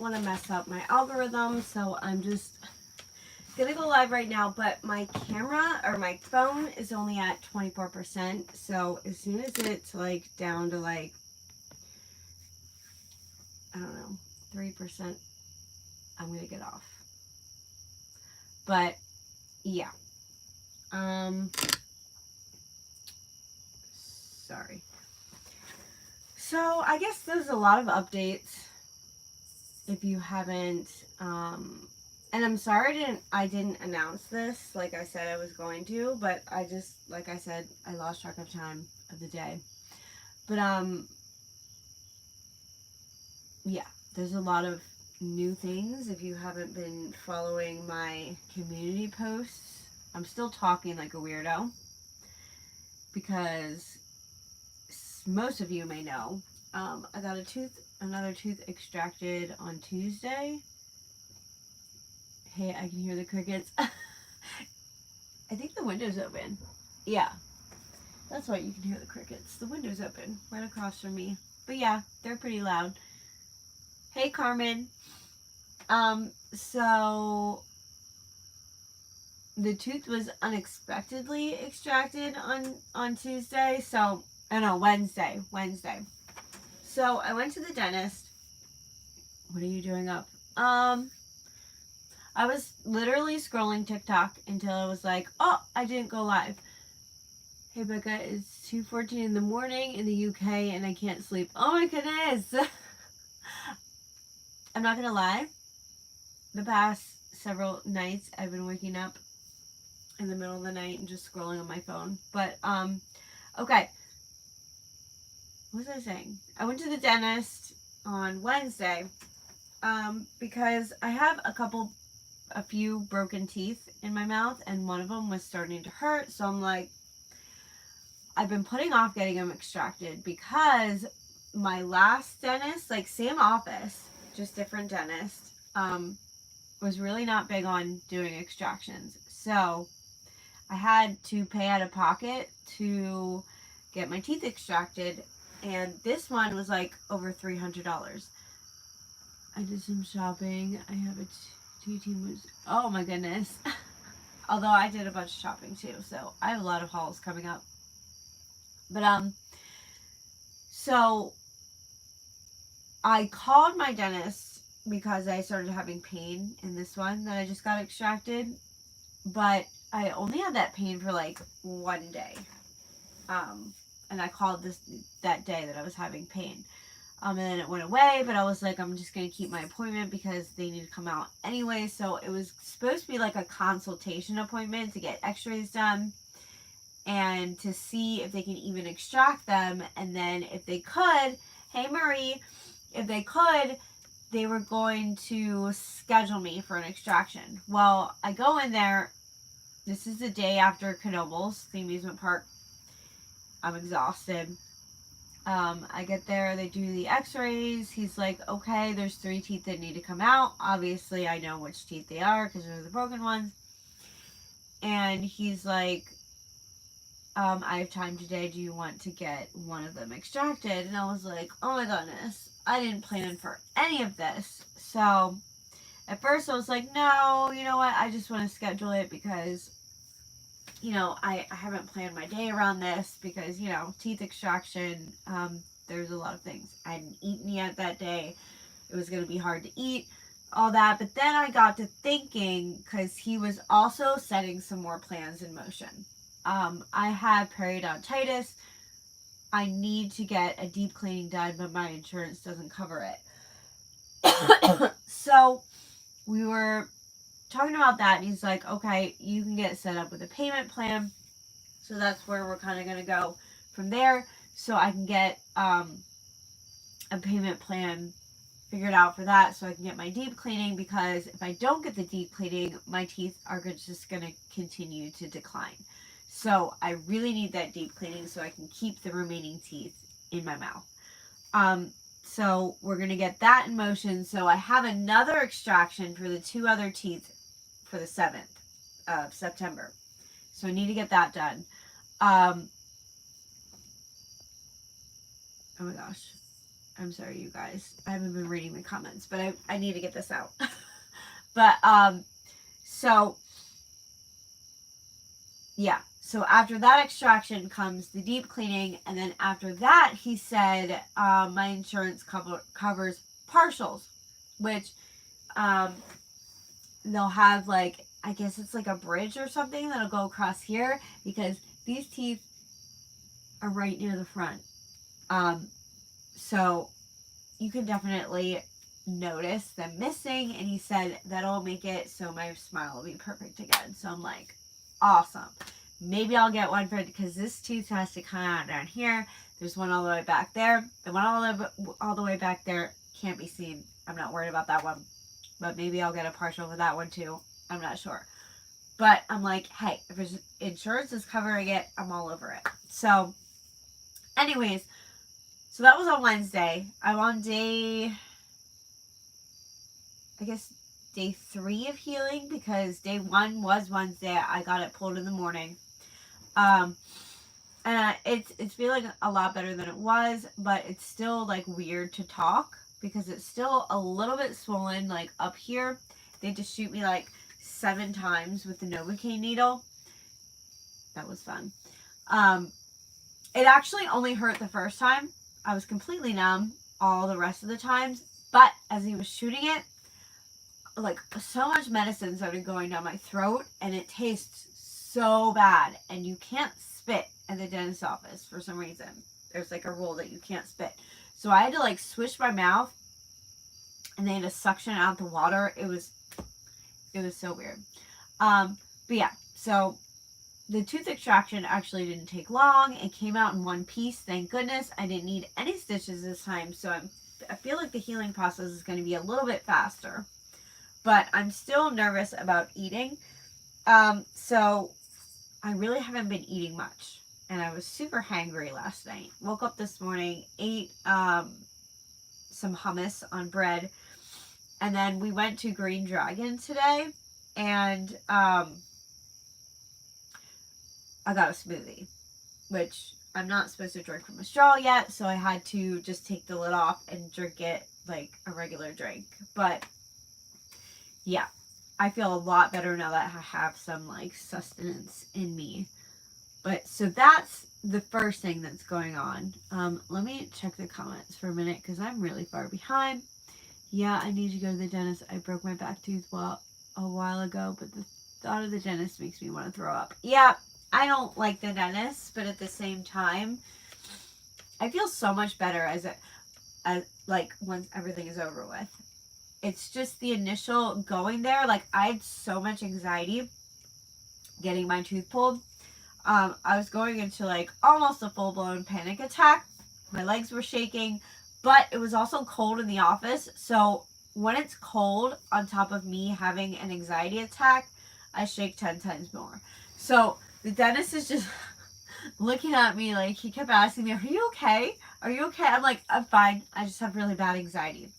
want to mess up my algorithm, so I'm just gonna go live right now. But my camera or my phone is only at 24%, so as soon as it's like down to like, I don't know, 3%, I'm gonna get off. But yeah, sorry. So I guess there's a lot of updates. If you haven't, and I'm sorry I didn't announce this like I said I was going to, but I just, like I said, I lost track of time of the day. But yeah, there's a lot of new things. If you haven't been following my community posts, I'm still talking like a weirdo because most of you may know, I got another tooth extracted on Tuesday. Hey, I can hear the crickets. I think the window's open. Yeah, that's why you can hear the crickets. The window's open right across from me. But yeah, they're pretty loud. Hey, Carmen. So the tooth was unexpectedly extracted on Tuesday. So, oh no, Wednesday. So I went to the dentist. What are you doing up? I was literally scrolling TikTok until I was like, oh, I didn't go live. Hey, Becca, it's 2:14 in the morning in the UK and I can't sleep. Oh my goodness. I'm not gonna lie. The past several nights I've been waking up in the middle of the night and just scrolling on my phone. But, okay. What was I saying? I went to the dentist on Wednesday, because I have a few broken teeth in my mouth, and one of them was starting to hurt. So I'm like, I've been putting off getting them extracted because my last dentist, like same office, just different dentist, was really not big on doing extractions. So I had to pay out of pocket to get my teeth extracted, and this one was like over $300. I did some shopping. I have a TT. Oh my goodness. Although I did a bunch of shopping too, so I have a lot of hauls coming up. But so I called my dentist because I started having pain in this one that I just got extracted, but I only had that pain for like one day. And I called that day that I was having pain. And then it went away, but I was like, I'm just going to keep my appointment because they need to come out anyway. So it was supposed to be like a consultation appointment to get x-rays done and to see if they can even extract them. And then if they could, hey Marie, if they could, they were going to schedule me for an extraction. Well, I go in there. This is the day after Knoebels, the amusement park. I'm exhausted. I get there, they do the x-rays. He's like, okay, there's 3 teeth that need to come out. Obviously, I know which teeth they are because they're the broken ones. And he's like, I have time today. Do you want to get one of them extracted? And I was like, oh my goodness, I didn't plan for any of this. So at first I was like, no, you know what? I just want to schedule it because, you know, I haven't planned my day around this because, you know, teeth extraction, there's a lot of things. I hadn't eaten yet that day. It was going to be hard to eat, all that. But then I got to thinking, because he was also setting some more plans in motion. I have periodontitis. I need to get a deep cleaning done, but my insurance doesn't cover it. So we were talking about that, and he's like, okay, you can get set up with a payment plan. So that's where we're kind of going to go from there. So I can get a payment plan figured out for that, so I can get my deep cleaning, because if I don't get the deep cleaning, my teeth are just going to continue to decline. So I really need that deep cleaning so I can keep the remaining teeth in my mouth. So we're going to get that in motion. So I have another extraction for the 2 other teeth for the 7th of September. So I need to get that done. Oh my gosh. I'm sorry, you guys. I haven't been reading the comments, but I need to get this out. But, so, yeah. So after that extraction comes the deep cleaning, and then after that, he said, my insurance covers partials, which, they'll have like, I guess it's like a bridge or something that'll go across here, because these teeth are right near the front. So you can definitely notice them missing, and he said that'll make it so my smile will be perfect again. So I'm like, awesome. Maybe I'll get one for, because this tooth has to come out down here. There's one all the way back there. The one all the way back there can't be seen. I'm not worried about that one. But maybe I'll get a partial for that one too. I'm not sure. But I'm like, hey, if insurance is covering it, I'm all over it. So, anyways, so that was on Wednesday. I'm on day 3 of healing, because day 1 was Wednesday. I got it pulled in the morning. And it's feeling a lot better than it was, but it's still like weird to talk, because it's still a little bit swollen, like up here. They just shoot me like 7 times with the Novocaine needle. That was fun. It actually only hurt the first time. I was completely numb all the rest of the times, but as he was shooting it, like so much medicine started going down my throat, and it tastes so bad, and you can't spit at the dentist's office for some reason. There's like a rule that you can't spit. So I had to like swish my mouth, and they had to suction out the water. It was so weird. But yeah, so the tooth extraction actually didn't take long. It came out in one piece. Thank goodness. I didn't need any stitches this time. So I feel like the healing process is going to be a little bit faster. But I'm still nervous about eating. So I really haven't been eating much. And I was super hangry last night. Woke up this morning, ate some hummus on bread. And then we went to Green Dragon today. And I got a smoothie, which I'm not supposed to drink from a straw yet, so I had to just take the lid off and drink it like a regular drink. But yeah, I feel a lot better now that I have some like sustenance in me. But so that's the first thing that's going on. Let me check the comments for a minute, because I'm really far behind. Yeah, I need to go to the dentist. I broke my back tooth a while ago, but the thought of the dentist makes me want to throw up. Yeah, I don't like the dentist, but at the same time, I feel so much better as like once everything is over with. It's just the initial going there. Like, I had so much anxiety getting my tooth pulled. I was going into like almost a full-blown panic attack. My legs were shaking, but it was also cold in the office. So when it's cold, on top of me having an anxiety attack, I shake 10 times more. So the dentist is just looking at me like, he kept asking me, are you okay? Are you okay? I'm like, I'm fine. I just have really bad anxiety.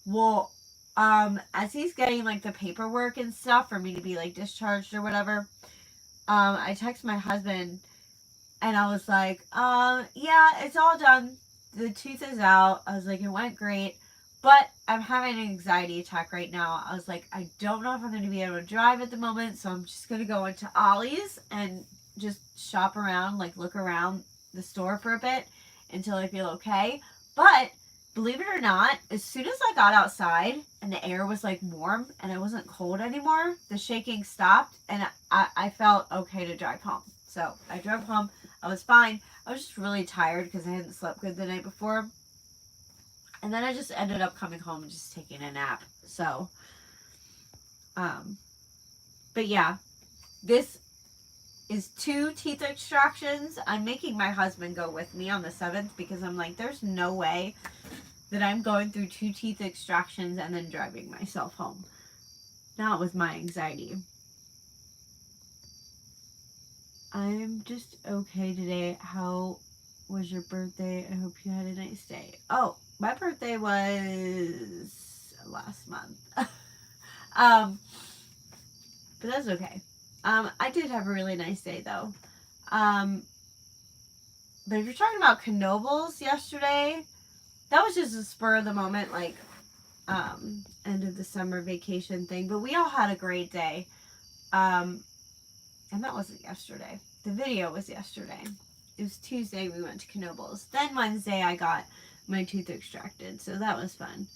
Well, as he's getting like the paperwork and stuff for me to be like discharged or whatever, I text my husband, and I was like, yeah, it's all done. The tooth is out. I was like, it went great, but I'm having an anxiety attack right now. I was like, I don't know if I'm going to be able to drive at the moment, so I'm just going to go into Ollie's and just shop around, like look around the store for a bit until I feel okay. But believe it or not, as soon as I got outside and the air was like warm and I wasn't cold anymore, the shaking stopped, and I felt okay to drive home. So I drove home. I was fine. I was just really tired because I hadn't slept good the night before. And then I just ended up coming home and just taking a nap. So, but yeah, this is 2 teeth extractions. I'm making my husband go with me on the 7th, because I'm like, there's no way that I'm going through 2 teeth extractions and then driving myself home. Not with my anxiety. I'm just okay today. How was your birthday? I hope you had a nice day. Oh, my birthday was last month. But that's okay. I did have a really nice day though. But if you're talking about Knoebels yesterday, that was just a spur of the moment, like, end of the summer vacation thing. But we all had a great day. And that wasn't yesterday. The video was yesterday. It was Tuesday we went to Knoebels. Then Wednesday I got my tooth extracted. So that was fun.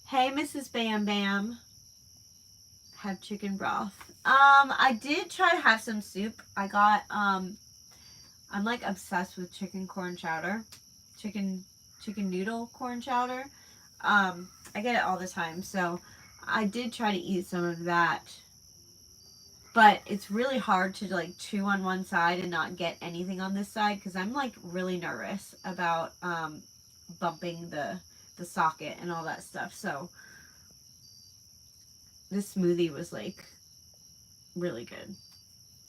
Hey, Mrs. Bam Bam. Have chicken broth. I did try to have some soup. I got, I'm like obsessed with chicken corn chowder. Chicken noodle corn chowder. I get it all the time. So I did try to eat some of that. But it's really hard to like chew on one side and not get anything on this side because I'm like really nervous about bumping the socket and all that stuff. So this smoothie was like really good.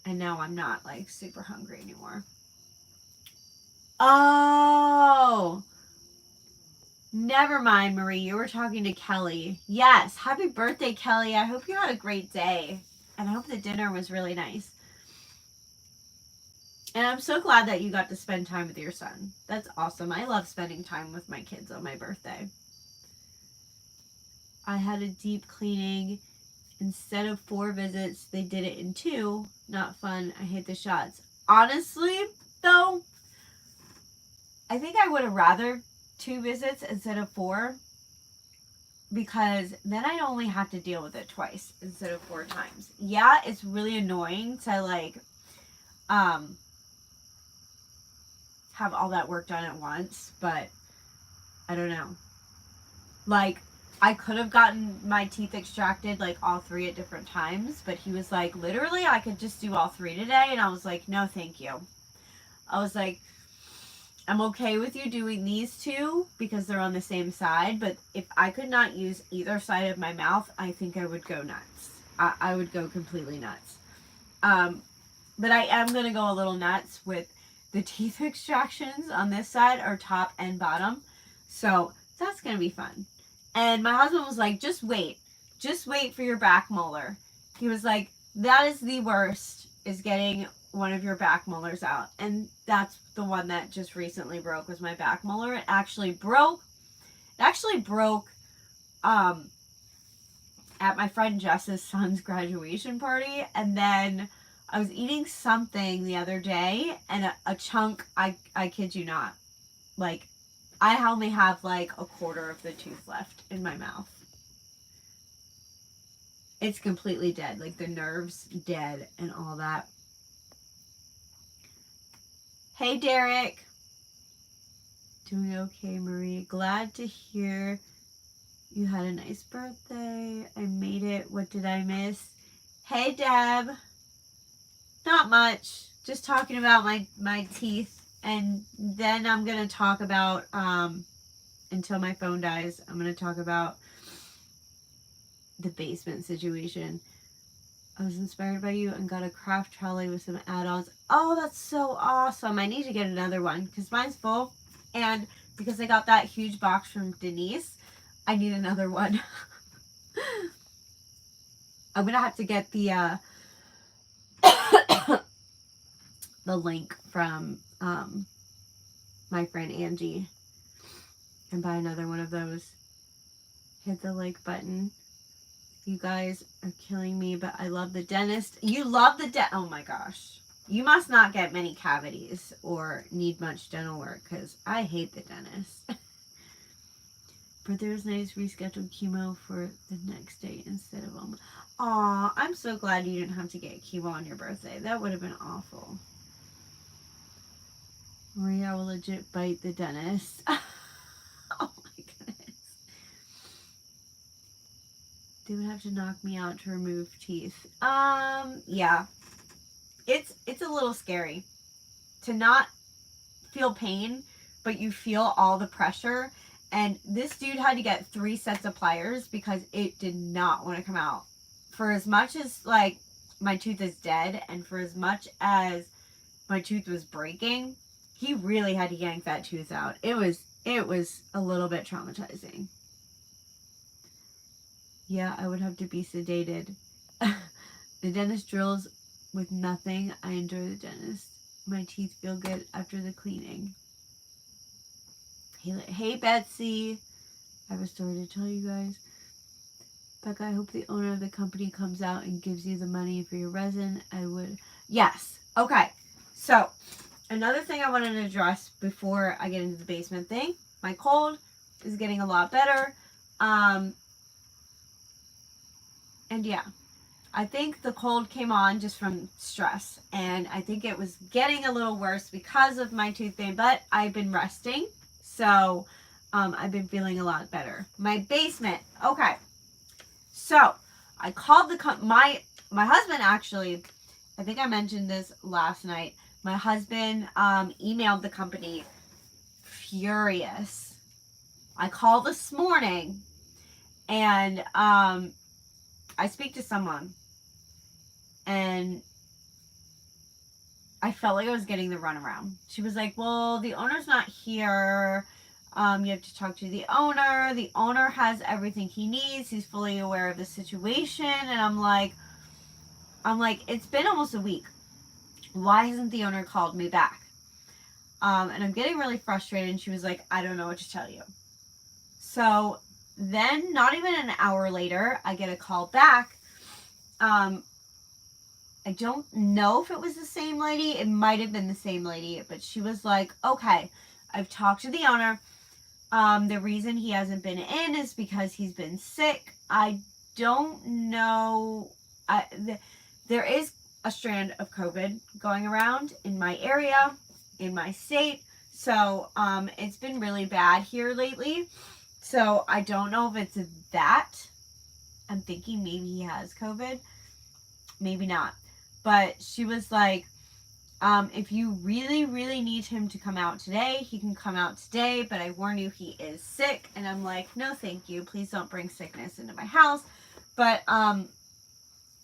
And now I'm not like super hungry anymore. Oh, never mind, Marie. You were talking to Kelly. Yes. Happy birthday, Kelly. I hope you had a great day. And I hope the dinner was really nice. And I'm so glad that you got to spend time with your son. That's awesome. I love spending time with my kids on my birthday. I had a deep cleaning. Instead of 4 visits, they did it in 2. Not fun. I hate the shots. Honestly, though, I think I would have rather 2 visits instead of 4. Because then I'd only have to deal with it twice instead of 4 times. Yeah, it's really annoying to like have all that work done at once, but I don't know. Like, I could have gotten my teeth extracted like all 3 at different times, but he was like, literally, I could just do all 3 today, and I was like, no, thank you. I was like, I'm okay with you doing these 2 because they're on the same side, but if I could not use either side of my mouth, I think I would go nuts. I would go completely nuts. But I am going to go a little nuts with the teeth extractions on this side, or top and bottom. So that's going to be fun. And my husband was like, just wait for your back molar. He was like, that is the worst, is getting one of your back molars out. And that's the one that just recently broke, was my back molar. It actually broke at my friend Jess's son's graduation party. And then I was eating something the other day, and a chunk, I kid you not, like, I only have like a quarter of the tooth left in my mouth. It's completely dead, like the nerves dead and all that. Hey, Derek. Doing okay, Marie. Glad to hear you had a nice birthday. I made it. What did I miss? Hey, Deb. Not much. Just talking about my teeth. And then I'm going to talk about, until my phone dies, I'm going to talk about the basement situation. I was inspired by you and got a craft trolley with some add-ons. Oh, that's so awesome. I need to get another one because mine's full. And because I got that huge box from Denise, I need another one. I'm going to have to get the the link from my friend Angie and buy another one of those. Hit the like button. You guys are killing me, but I love the dentist. You love the oh my gosh. You must not get many cavities or need much dental work, because I hate the dentist. But there's nice rescheduled chemo for the next day instead of Aw, I'm so glad you didn't have to get chemo on your birthday. That would have been awful. Maria will legit bite the dentist. Oh my goodness. They would have to knock me out to remove teeth. Yeah. It's a little scary to not feel pain, but you feel all the pressure. And this dude had to get 3 sets of pliers because it did not want to come out. For as much as like my tooth is dead, and for as much as my tooth was breaking, he really had to yank that tooth out. It was a little bit traumatizing. Yeah, I would have to be sedated. The dentist drills with nothing. I enjoy the dentist. My teeth feel good after the cleaning. Hey, Betsy. I have a story to tell you guys. Becca, I hope the owner of the company comes out and gives you the money for your resin. I would. Yes. Okay. So, another thing I wanted to address before I get into the basement thing. My cold is getting a lot better. And yeah. I think the cold came on just from stress. And I think it was getting a little worse because of my tooth pain. But I've been resting. So, I've been feeling a lot better. My basement. Okay. So, I called my husband actually, I think I mentioned this last night. My husband emailed the company furious. I called this morning and I speak to someone and I felt like I was getting the runaround. She was like, well, the owner's not here. You have to talk to the owner. The owner has everything he needs. He's fully aware of the situation. And I'm like, it's been almost a week. Why hasn't the owner called me back? And I'm getting really frustrated. And she was like, I don't know what to tell you. So then, not even an hour later, I get a call back. I don't know if it was the same lady. It might have been the same lady. But she was like, okay, I've talked to the owner. The reason he hasn't been in is because he's been sick. I don't know. There is a strand of COVID going around in my area, in my state. So, it's been really bad here lately. So, I don't know if it's that. I'm thinking maybe he has COVID. Maybe not. But she was like, if you really, really need him to come out today, he can come out today. But I warn you, he is sick. And I'm like, no, thank you. Please don't bring sickness into my house. But, and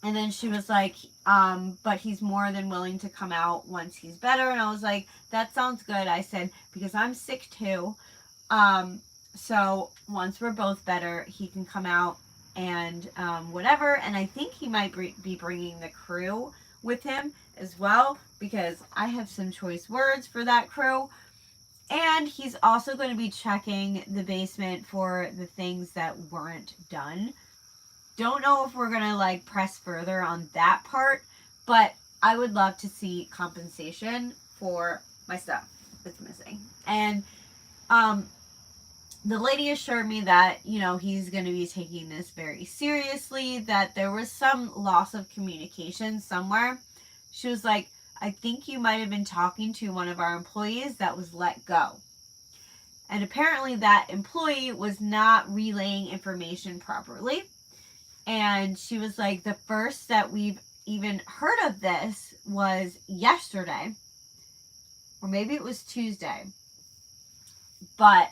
then she was like, but he's more than willing to come out once he's better. And I was like, that sounds good. I said, because I'm sick too. So once we're both better, he can come out and, whatever. And I think he might be bringing the crew with him as well, because I have some choice words for that crew. And he's also going to be checking the basement for the things that weren't done. Don't know if we're going to like press further on that part, but I would love to see compensation for my stuff that's missing. And the lady assured me that, you know, he's going to be taking this very seriously, that there was some loss of communication somewhere. She was like, I think you might have been talking to one of our employees that was let go. And apparently that employee was not relaying information properly. And she was like, the first that we've even heard of this was yesterday. Or maybe it was Tuesday. But,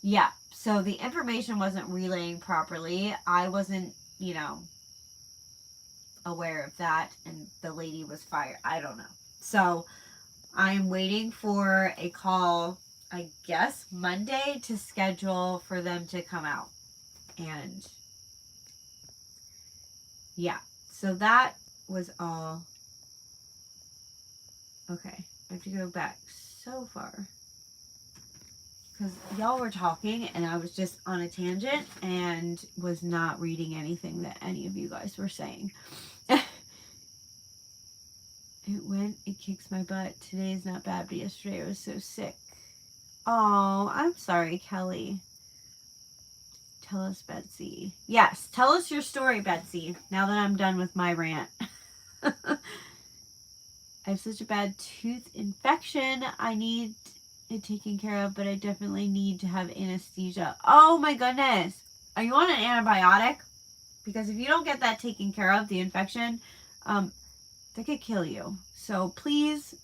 yeah, so the information wasn't relaying properly. I wasn't, you know, aware of that, and the lady was fired. I don't know. So I'm waiting for a call, I guess, Monday to schedule for them to come out. And yeah, so that was all. Okay, I have to go back so far, because y'all were talking and I was just on a tangent and was not reading anything that any of you guys were saying. It kicks my butt. Today's not bad, but yesterday I was so sick. Oh, I'm sorry, Kelly. Tell us, Betsy. Yes, tell us your story, Betsy, now that I'm done with my rant. I have such a bad tooth infection. I need it taken care of, but I definitely need to have anesthesia. Oh my goodness. Are you on an antibiotic? Because if you don't get that taken care of, the infection, that could kill you. So please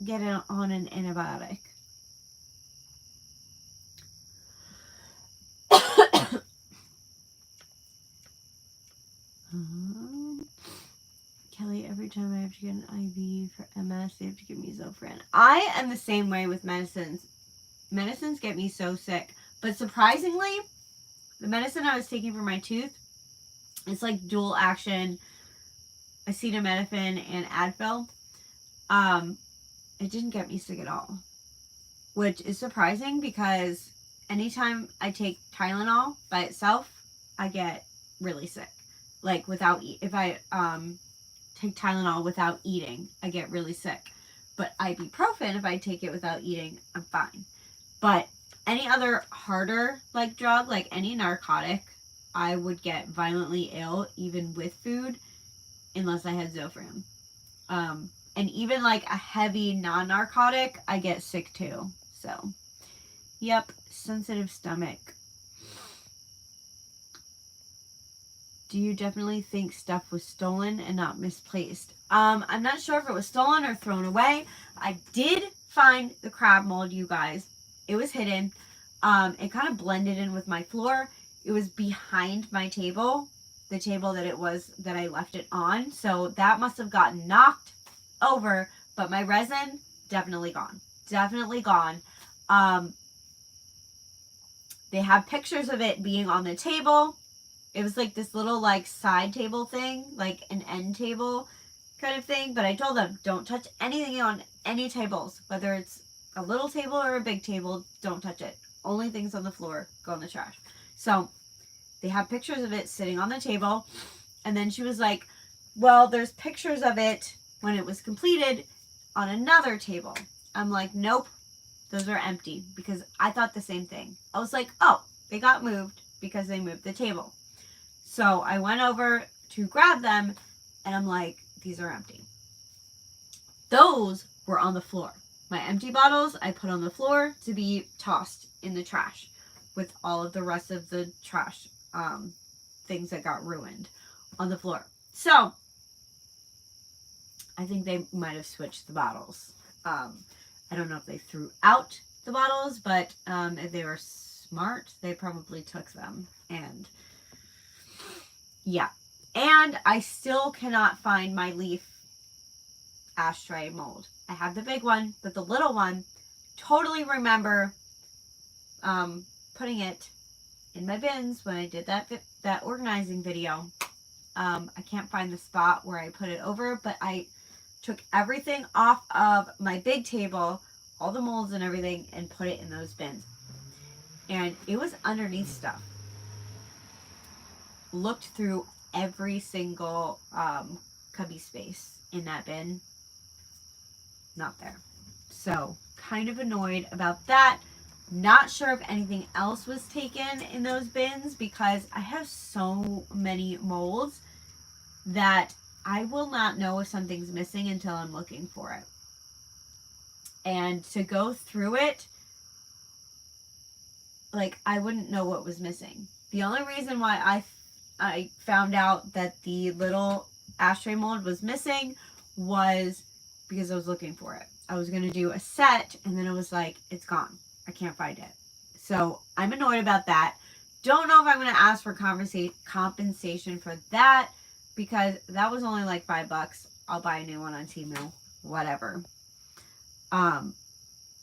get on an antibiotic. Kelly, every time I have to get an IV for MS, they have to give me Zofran. I am the same way with medicines. Medicines get me so sick. But surprisingly, the medicine I was taking for my tooth, it's like dual action acetaminophen and Advil. It didn't get me sick at all. which is surprising because anytime I take Tylenol by itself, I get really sick. Like if I take Tylenol without eating, I get really sick. But ibuprofen, if I take it without eating, I'm fine. But any other harder like drug, like any narcotic, I would get violently ill even with food unless I had Zofran. And even like a heavy non-narcotic, I get sick too. So, yep, sensitive stomach. Do you definitely think stuff was stolen and not misplaced? I'm not sure if it was stolen or thrown away. I did find the crab mold, you guys. It was hidden. It kind of blended in with my floor. It was behind my table, the table that I left it on. So that must have gotten knocked over, but my resin, definitely gone. Definitely gone. They have pictures of it being on the table. It was like this little like side table thing, like an end table kind of thing. But I told them, don't touch anything on any tables, whether it's a little table or a big table, don't touch it. Only things on the floor go in the trash. So they have pictures of it sitting on the table. And then she was like, well, there's pictures of it when it was completed on another table. I'm like, nope, those are empty, because I thought the same thing. I was like, oh, they got moved because they moved the table. So I went over to grab them and I'm like, these are empty. Those were on the floor. My empty bottles I put on the floor to be tossed in the trash with all of the rest of the trash things that got ruined on the floor. So I think they might have switched the bottles. I don't know if they threw out the bottles, but if they were smart, they probably took them. And yeah. And I still cannot find my leaf ashtray mold. I have the big one, but the little one, totally remember putting it in my bins when I did that organizing video. I can't find the spot where I put it over, but I took everything off of my big table, all the molds and everything, and put it in those bins. And it was underneath stuff. Looked through every single cubby space in that bin. Not there. So, kind of annoyed about that. Not sure if anything else was taken in those bins, because I have so many molds that I will not know if something's missing until I'm looking for it. And to go through it, like, I wouldn't know what was missing. The only reason why I found out that the little ashtray mold was missing was because I was looking for it. I was going to do a set, and then it was like, it's gone. I can't find it. So I'm annoyed about that. Don't know if I'm going to ask for compensation for that, because that was only like $5. I'll buy a new one on Temu. Whatever.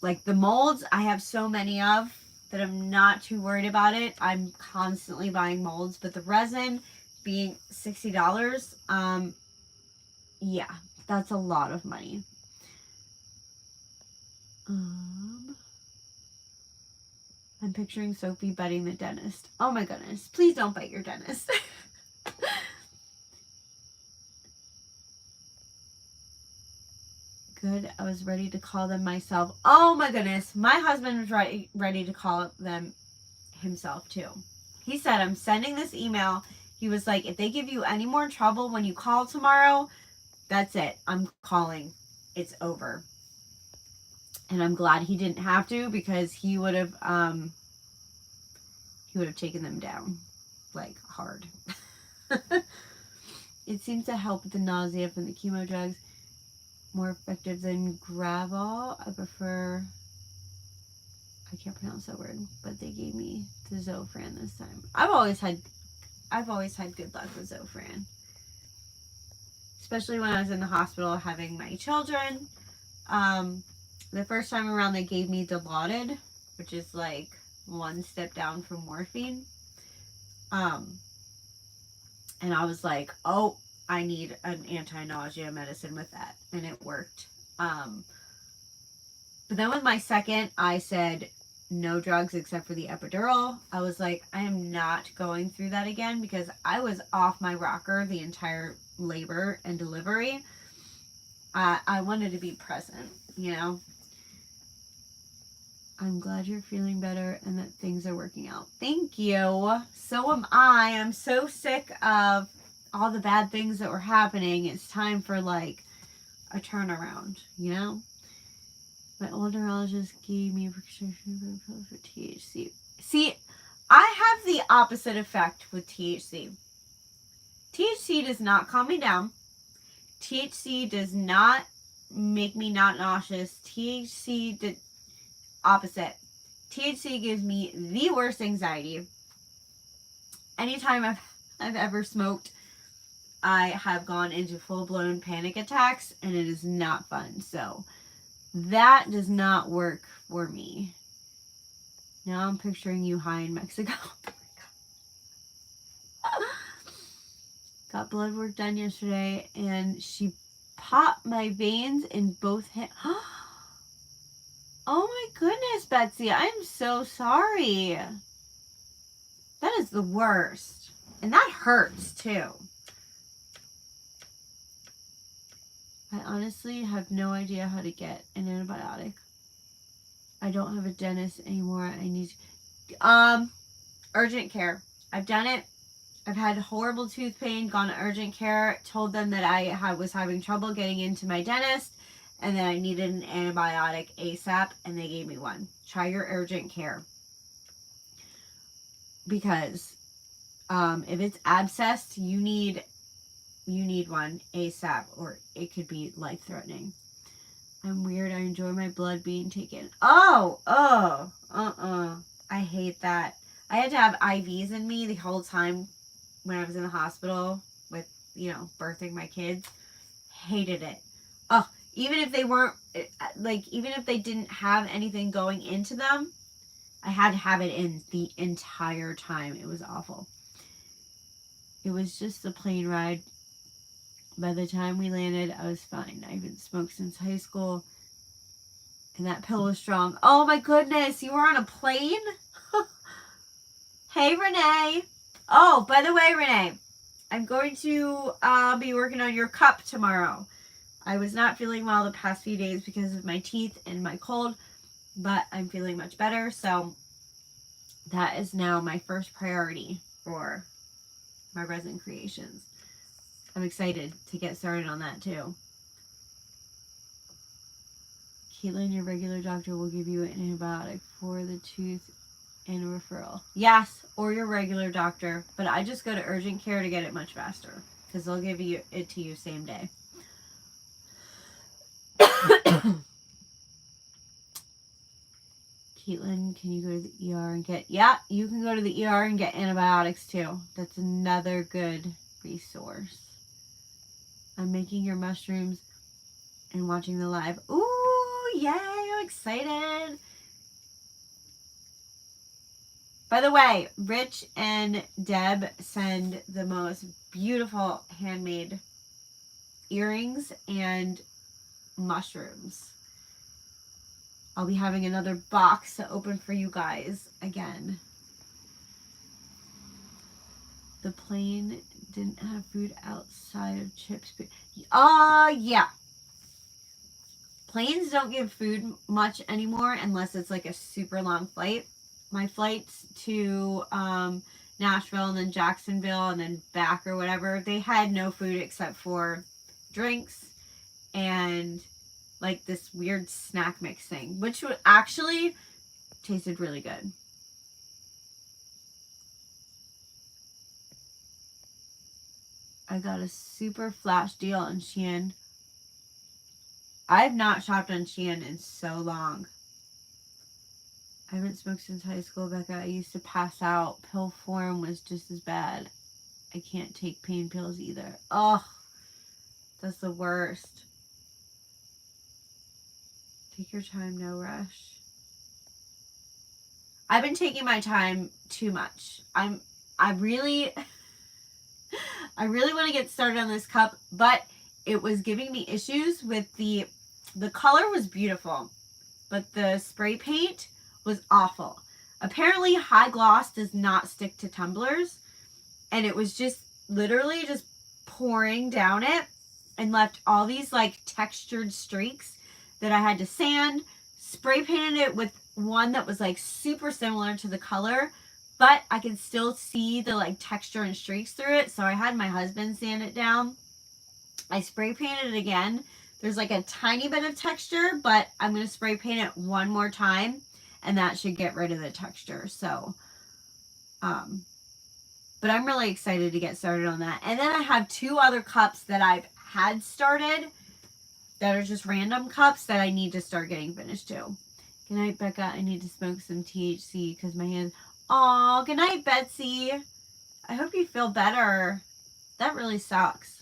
Like the molds, I have so many of that I'm not too worried about it. I'm constantly buying molds, but the resin being $60, yeah, that's a lot of money. I'm picturing Sophie biting the dentist. Oh my goodness. Please don't bite your dentist. Good. I was ready to call them myself. Oh my goodness. My husband was ready to call them himself too. He said, I'm sending this email. He was like, if they give you any more trouble when you call tomorrow, that's it. I'm calling. It's over. And I'm glad he didn't have to, because he would have taken them down like hard. It seems to help with the nausea from the chemo drugs. More effective than Gravol. I prefer, I can't pronounce that word, but they gave me the Zofran this time. I've always had good luck with Zofran. Especially when I was in the hospital having my children. The first time around they gave me Dilaudid, which is like one step down from morphine. And I was like, oh, I need an anti-nausea medicine with that. And it worked. But But then with my second, I said no drugs except for the epidural. I was like, I am not going through that again because I was off my rocker the entire labor and delivery. I wanted to be present, you know. I'm glad you're feeling better and that things are working out. Thank you. So am I. I'm so sick of all the bad things that were happening. It's time for like a turnaround, you know? My old neurologist gave me a prescription for THC. See, I have the opposite effect with THC. THC does not calm me down. THC does not make me not nauseous. Opposite. THC gives me the worst anxiety. Anytime I've ever smoked, I have gone into full-blown panic attacks, and it is not fun. So that does not work for me. Now I'm picturing you high in Mexico. Got blood work done yesterday, and she popped my veins in both hands. Oh my goodness, Betsy. I'm so sorry. That is the worst. And that hurts, too. I honestly have no idea how to get an antibiotic. I don't have a dentist anymore. I need urgent care. I've done it. I've had horrible tooth pain, gone to urgent care, told them that I was having trouble getting into my dentist, and that I needed an antibiotic ASAP, and they gave me one. Try your urgent care. Because if it's abscessed, you need one ASAP, or it could be life-threatening. I'm weird. I enjoy my blood being taken. I hate that. I had to have IVs in me the whole time when I was in the hospital with, birthing my kids. Hated it. Even if they weren't, even if they didn't have anything going into them, I had to have it in the entire time. It was awful. It was just a plane ride. By the time we landed, I was fine. I haven't smoked since high school. And that pill was strong. Oh my goodness, you were on a plane? Hey, Renee. Oh, by the way, Renee, I'm going to be working on your cup tomorrow. I was not feeling well the past few days because of my teeth and my cold, but I'm feeling much better. So that is now my first priority for my resin creations. I'm excited to get started on that too. Caitlin, your regular doctor will give you an antibiotic for the tooth and a referral. Yes, or your regular doctor, but I just go to urgent care to get it much faster because they'll give it to you same day. Caitlin, can you go to the ER and get... Yeah, you can go to the ER and get antibiotics too. That's another good resource. I'm making your mushrooms and watching the live. Ooh, yay, I'm excited. By the way, Rich and Deb send the most beautiful handmade earrings and mushrooms. I'll be having another box to open for you guys again. The plane didn't have food outside of chips. Yeah. Planes don't give food much anymore unless it's like a super long flight. My flights to Nashville and then Jacksonville and then back or whatever, they had no food except for drinks and like this weird snack mix thing, which actually tasted really good. I got a super flash deal on Shein. I have not shopped on Shein in so long. I haven't smoked since high school, Becca. I used to pass out. Pill form was just as bad. I can't take pain pills either. Oh, that's the worst. Take your time, no rush. I've been taking my time too much. I really want to get started on this cup, but it was giving me issues with the color was beautiful, but the spray paint was awful. Apparently, high gloss does not stick to tumblers, and it was just literally just pouring down it and left all these like textured streaks that I had to sand. Spray painted it with one that was like super similar to the color, but I could still see the like texture and streaks through it. So I had my husband sand it down. I spray painted it again. There's like a tiny bit of texture, but I'm going to spray paint it one more time, and that should get rid of the texture. So, but I'm really excited to get started on that. And then I have 2 other cups that I've had started that are just random cups that I need to start getting finished too. Good night, Becca. I need to smoke some THC because my hands. Aw, good night, Betsy. I hope you feel better. That really sucks.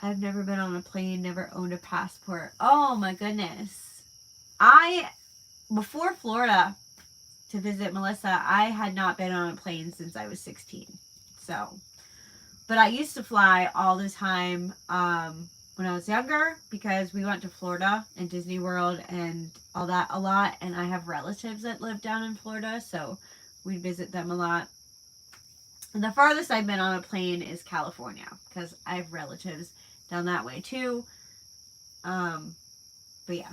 I've never been on a plane, never owned a passport. Oh my goodness. Before Florida to visit Melissa, I had not been on a plane since I was 16. So, but I used to fly all the time when I was younger because we went to Florida and Disney World and all that a lot. And I have relatives that live down in Florida, so we'd visit them a lot. And the farthest I've been on a plane is California because I have relatives down that way too. But yeah.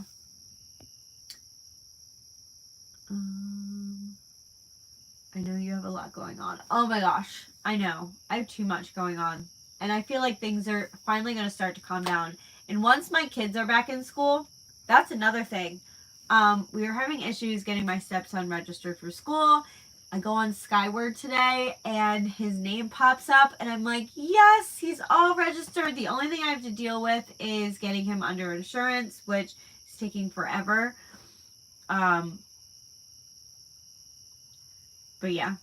I know you have a lot going on. Oh my gosh. I know. I have too much going on. And I feel like things are finally going to start to calm down. And once my kids are back in school, that's another thing. We were having issues getting my stepson registered for school. I go on Skyward today and his name pops up and I'm like, yes, he's all registered. The only thing I have to deal with is getting him under insurance, which is taking forever. But yeah,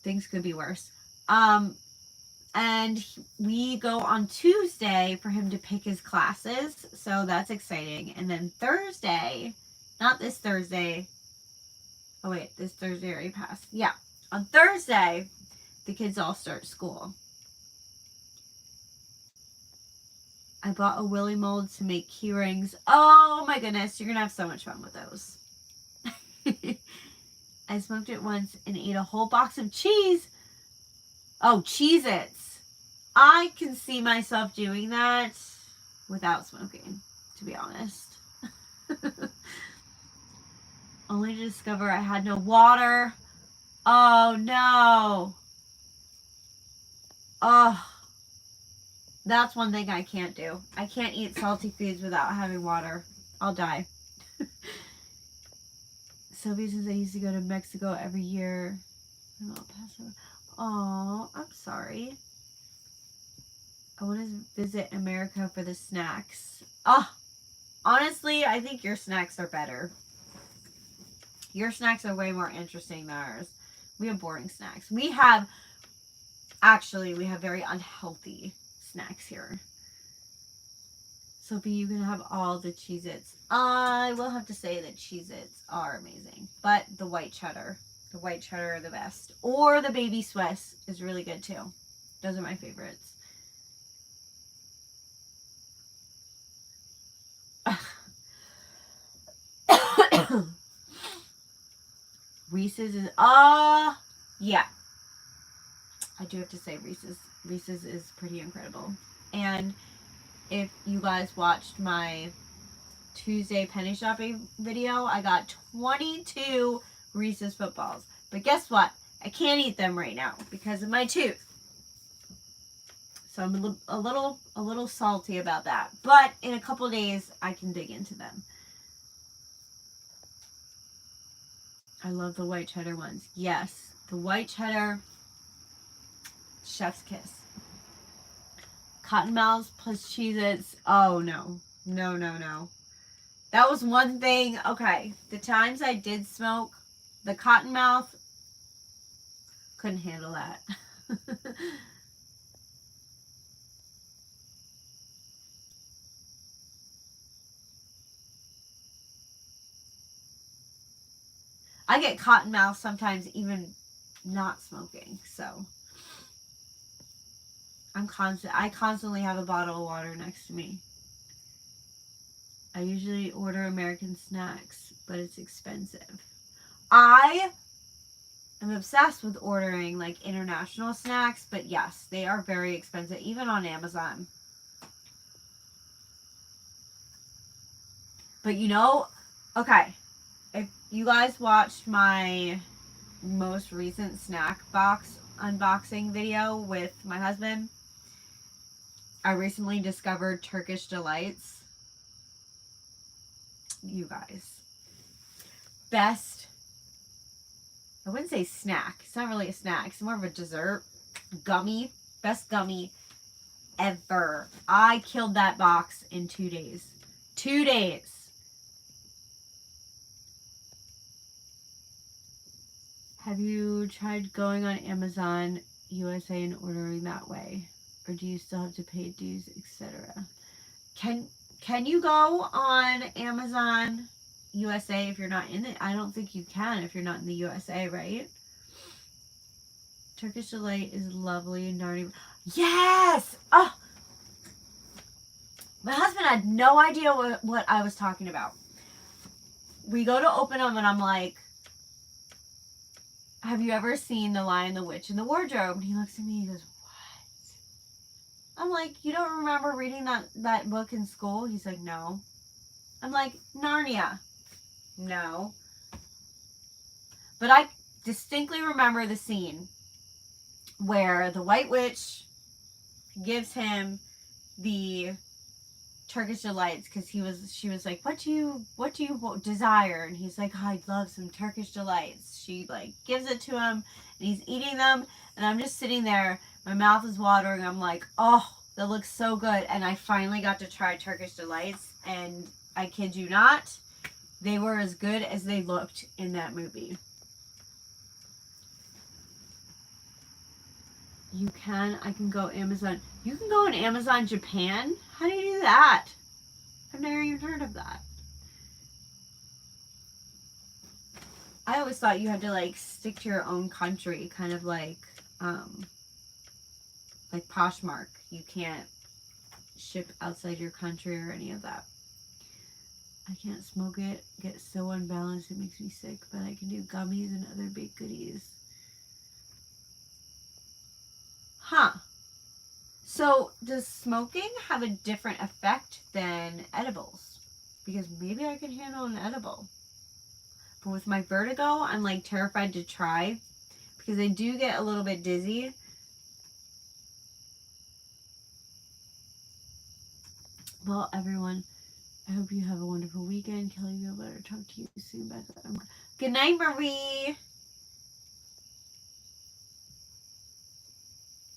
things could be worse. And we go on Tuesday for him to pick his classes. So that's exciting. And then Thursday, not this Thursday. Oh wait, this Thursday already passed. Yeah. On Thursday, the kids all start school. I bought a Willy mold to make key rings. Oh my goodness, you're going to have so much fun with those. I smoked it once and ate a whole box of cheese. Oh, Cheez-Its. I can see myself doing that without smoking, to be honest. Only to discover I had no water. Oh, no. Oh, that's one thing I can't do. I can't eat salty foods without having water. I'll die. Sylvia says I used to go to Mexico every year. Oh, I'm sorry. I want to visit America for the snacks. Oh, honestly, I think your snacks are better. Your snacks are way more interesting than ours. We have boring snacks. We have very unhealthy snacks here. Sophie, you can have all the Cheez-Its. I will have to say that Cheez-Its are amazing. But the white cheddar are the best. Or the baby Swiss is really good too. Those are my favorites. Reese's is, yeah. I do have to say Reese's is pretty incredible. And if you guys watched my Tuesday penny shopping video, I got 22 Reese's footballs. But guess what? I can't eat them right now because of my tooth. So I'm a little salty about that. But in a couple days, I can dig into them. I love the white cheddar ones. Yes, the white cheddar, chef's kiss. Cottonmouths plus Cheez-Its. Oh, no. No, no, no. That was one thing. Okay, the times I did smoke, the Cottonmouth, couldn't handle that. I get Cottonmouth sometimes even not smoking, so I constantly have a bottle of water next to me. I usually order American snacks, but it's expensive. I am obsessed with ordering like international snacks, but yes, they are very expensive, even on Amazon. But okay, if you guys watched my most recent snack box unboxing video with my husband, I recently discovered Turkish Delights. You guys, best, I wouldn't say snack. It's not really a snack. It's more of a dessert. Gummy. Best gummy ever. I killed that box in 2 days. 2 days. Have you tried going on Amazon USA and ordering that way? Or do you still have to pay dues, etc.? Can you go on Amazon USA if you're not in it? I don't think you can if you're not in the USA, right? Turkish Delight is lovely and darn. Yes! Oh! My husband had no idea what I was talking about. We go to open them and I'm like, have you ever seen The Lion, the Witch, and the Wardrobe? And he looks at me and he goes, what? I'm like, you don't remember reading that book in school? He's like, no. I'm like, Narnia. No. But I distinctly remember the scene where the White Witch gives him the Turkish Delights because she was like, what do you desire? And he's like, oh, I'd love some Turkish Delights. She like gives it to him and he's eating them and I'm just sitting there, my mouth is watering. I'm like, oh, that looks so good. And I finally got to try Turkish Delights and I kid you not, they were as good as they looked in that movie. I can go Amazon. You can go on Amazon Japan? How do you do that? I've never even heard of that. I always thought you had to like stick to your own country, kind of like Poshmark. You can't ship outside your country or any of that. I can't smoke it. Get so unbalanced it makes me sick, but I can do gummies and other baked goodies. Huh. So does smoking have a different effect than edibles? Because maybe I could handle an edible. But with my vertigo, I'm like terrified to try because I do get a little bit dizzy. Well, everyone, I hope you have a wonderful weekend. Kelly, feel better. Talk to you soon. Bye. Good night, Marie.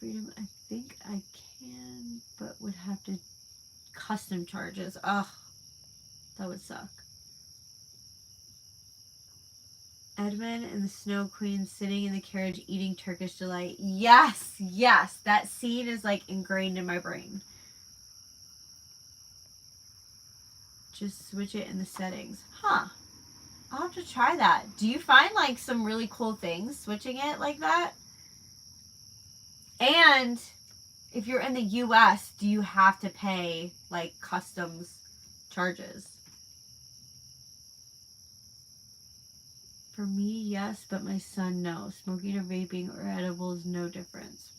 Freedom, I think I can, but would have to custom charges. Ugh, that would suck. Edmund and the Snow Queen sitting in the carriage eating Turkish Delight. Yes, yes, that scene is like ingrained in my brain. Just switch it in the settings. Huh. I'll have to try that. Do you find like some really cool things switching it like that? And if you're in the US, do you have to pay like customs charges? For me, yes, but my son, no. Smoking or vaping or edibles, no difference.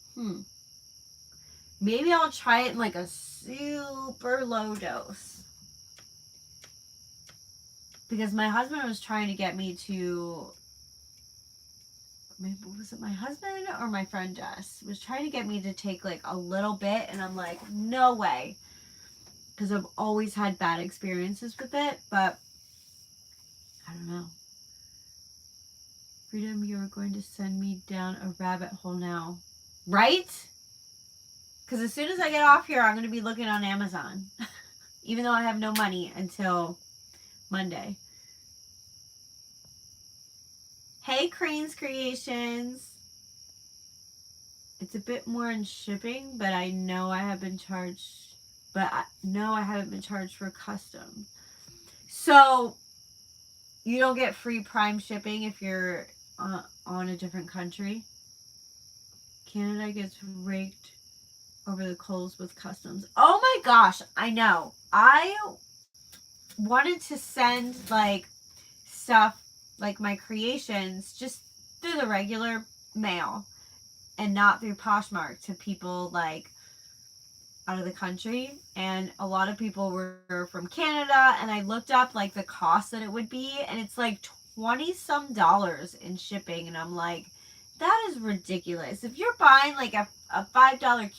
Maybe I'll try it in like a super low dose. Because my husband was trying to get me to, maybe was it my husband or my friend Jess was trying to get me to take like a little bit, and I'm like, no way, because I've always had bad experiences with it. But I don't know. Freedom, you are going to send me down a rabbit hole now, right? Because as soon as I get off here, I'm going to be looking on Amazon, even though I have no money until Monday. Hey, Crane's Creations. It's a bit more in shipping, but I know I have been charged. But no, I haven't been charged for custom. So you don't get free Prime shipping if you're on a different country. Canada gets raked over the coals with customs. Oh my gosh, I know. wanted to send like stuff, like my creations, just through the regular mail and not through Poshmark to people like out of the country. And a lot of people were from Canada, and I looked up like the cost that it would be, and it's like 20 some dollars in shipping, and I'm like, that is ridiculous. If you're buying like a $5